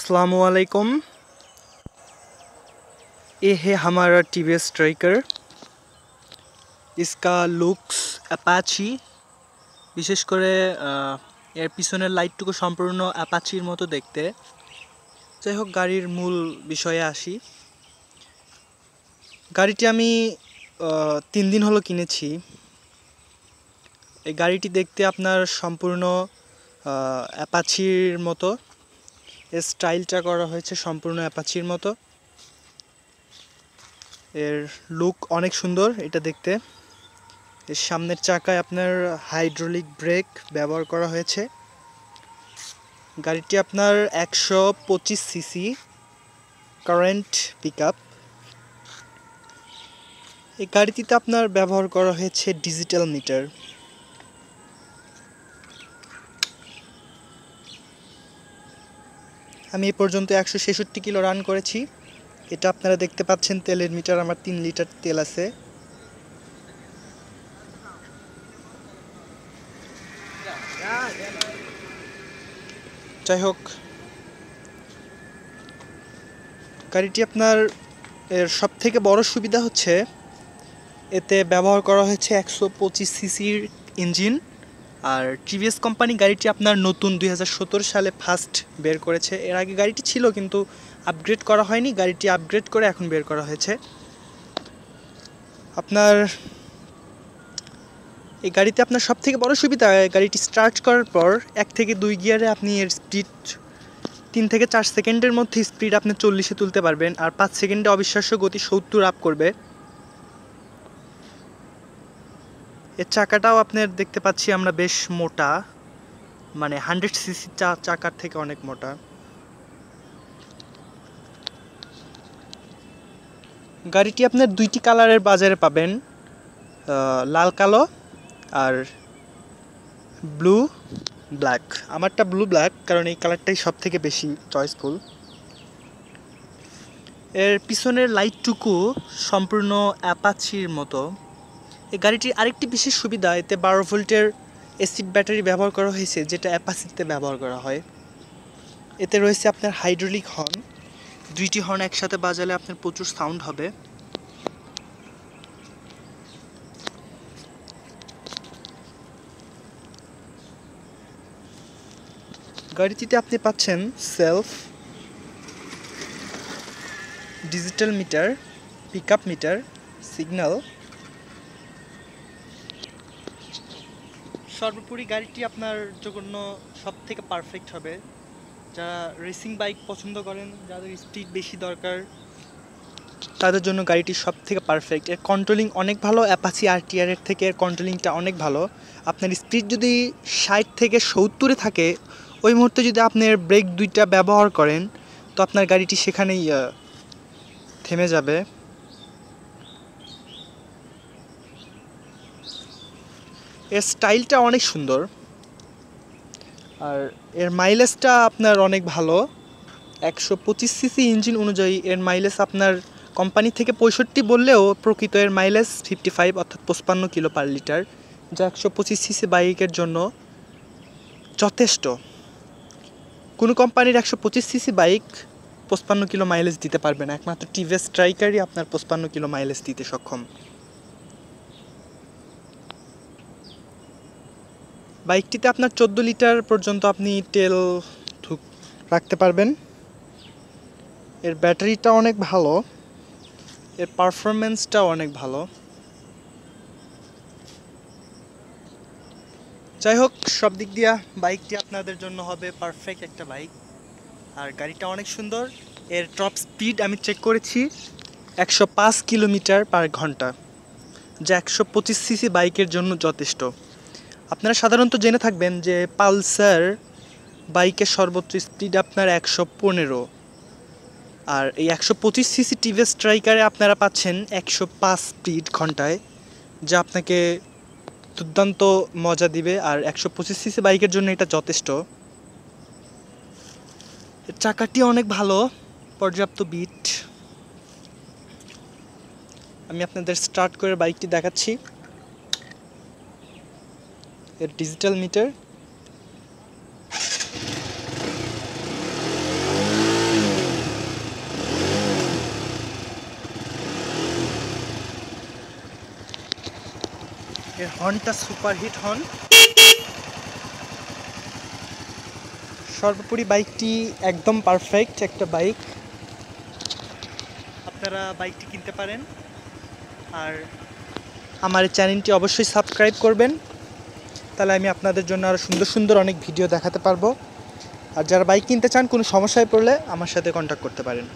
अस्सलाम वालेकुम। ये है हमारा टीवीएस स्ट्राइकर। इसका लुक्स অ্যাপাচি, বিশেষ করে এর পিছনের লাইটটুকু সম্পূর্ণ অ্যাপাচির মতো দেখতে। যাই হোক, গাড়ির মূল বিষয়ে আসি। গাড়িটি আমি 3 দিন হলো কিনেছি। এই গাড়িটি দেখতে আপনার সম্পূর্ণ অ্যাপাচির মতো। এর স্টাইলটা করা হয়েছে সম্পূর্ণ অ্যাপাচির মতো। এর লুক অনেক সুন্দর এটা দেখতে। এর সামনের চাকায় আপনার হাইড্রোলিক ব্রেক ব্যবহার করা হয়েছে। গাড়িটি আপনার 125 সিসি কারেন্ট পিকআপ। এই গাড়িটিতে আপনার ব্যবহার করা হয়েছে ডিজিটাল মিটার। আমি এই পর্যন্ত 166 কিলো রান করেছি। এটা আপনারা দেখতে পাচ্ছেন তেলের মিটার, আমার 3 লিটার তেল আছে। যাই হোক, গাড়িটি আপনার এর সবথেকে বড় সুবিধা হচ্ছে এতে ব্যবহার করা হয়েছে 125 সিসির ইঞ্জিন। আর টিভিএস কোম্পানি গাড়িটি আপনার নতুন 2017 সালে ফার্স্ট বের করেছে। এর আগে গাড়িটি ছিল কিন্তু আপগ্রেড করা হয়নি, গাড়িটি আপগ্রেড করে এখন বের করা হয়েছে। আপনার এই গাড়িতে আপনার সবথেকে বড় সুবিধা, গাড়িটি স্টার্ট করার পর 1 থেকে 2 গিয়ারে আপনি এর স্পিড 3 থেকে 4 সেকেন্ডের মধ্যে স্পিড আপনি 40-এ তুলতে পারবেন। আর 5 সেকেন্ডে অবিশ্বাস্য গতি 70 আপ করবে। এর চাকাটাও আপনার দেখতে পাচ্ছি আমরা বেশ মোটা, মানে 100 সিসি চাকার থেকে অনেক মোটা। গাড়িটি আপনার 2টি কালারের বাজারে পাবেন, লাল কালো আর ব্লু ব্ল্যাক। আমারটা ব্লু ব্ল্যাক, কারণ এই কালারটাই সব থেকে বেশি চয়েসফুল। এর পিছনের লাইটটুকু সম্পূর্ণ অ্যাপাচির মতো। এই গাড়িটির আরেকটি বিশেষ সুবিধা, এতে 12 ভোল্টের অ্যাসিড ব্যাটারি ব্যবহার করা হয়েছে, যেটা অ্যাপাচিতে ব্যবহার করা হয়। এতে রয়েছে আপনার হাইড্রোলিক হর্ন। 2টি হর্ন একসাথে বাজালে আপনার প্রচুর সাউন্ড হবে। গাড়িটিতে আপনি পাচ্ছেন self, digital meter, pickup meter, signal. সর্বোপরি গাড়িটি আপনার জন্য সব থেকে পারফেক্ট হবে যারা রেসিং বাইক পছন্দ করেন, যাদের স্পিড বেশি দরকার, তাদের জন্য গাড়িটি সব থেকে পারফেক্ট। এর কন্ট্রোলিং অনেক ভালো, অ্যাপাচি আরটিআর এর থেকে এর কন্ট্রোলিংটা অনেক ভালো। আপনার স্পিড যদি 60 থেকে 70-এ থাকে, ওই মুহূর্তে যদি আপনি এর ব্রেক 2টা ব্যবহার করেন, তো আপনার গাড়িটি সেখানেই থেমে যাবে। এর স্টাইলটা অনেক সুন্দর, আর এর মাইলেজটা আপনার অনেক ভালো। 125 সিসি ইঞ্জিন অনুযায়ী এর মাইলেজ আপনার কোম্পানি থেকে 65 বললেও প্রকৃত এর মাইলেজ 55, অর্থাৎ 55 কিলো পার লিটার, যা 125 সিসি বাইকের জন্য যথেষ্ট। কোনো কোম্পানির 125 সিসি বাইক 55 কিলো মাইলেজ দিতে পারবে না, একমাত্র টিভিএস স্ট্রাইকারই আপনার 55 কিলো মাইলেজ দিতে সক্ষম। বাইকটিতে আপনার 14 লিটার পর্যন্ত আপনি তেল রাখতে পারবেন। এর ব্যাটারিটা অনেক ভালো, এর পারফরমেন্সটাও অনেক ভালো। যাই হোক, সব দিক দিয়া বাইকটি আপনাদের জন্য হবে পারফেক্ট একটা বাইক। আর গাড়িটা অনেক সুন্দর। এর টপ স্পিড আমি চেক করেছি 105 কিলোমিটার পার ঘন্টা, যা 125 সিসি বাইকের জন্য যথেষ্ট। আপনারা সাধারণত জেনে থাকবেন যে পালসার বাইকের সর্বোচ্চ স্পিড আপনার 115, আর এই 125 সিসি টিভিএস স্ট্রাইকারে আপনারা পাচ্ছেন 105 স্পিড ঘন্টায়, যা আপনাকে দুর্দান্ত মজা দিবে। আর 125 সিসি বাইকের জন্য এটা যথেষ্ট। চাকাটি অনেক ভালো, পর্যাপ্ত বিট। আমি আপনাদের স্টার্ট করে বাইকটি দেখাচ্ছি। এর ডিজিটাল মিটার, এর হর্নটা সুপার হিট হর্ন। সর্বোপরি বাইকটি একদম পারফেক্ট একটা বাইক, আপনারা বাইকটি কিনতে পারেন। আর আমার এই চ্যানেলটি অবশ্যই সাবস্ক্রাইব করবেন, তাহলে আমি আপনাদের জন্য আরও সুন্দর সুন্দর অনেক ভিডিও দেখাতে পারবো। আর যারা বাইক কিনতে চান, কোনো সমস্যায় পড়লে আমার সাথে কন্ট্যাক্ট করতে পারেন।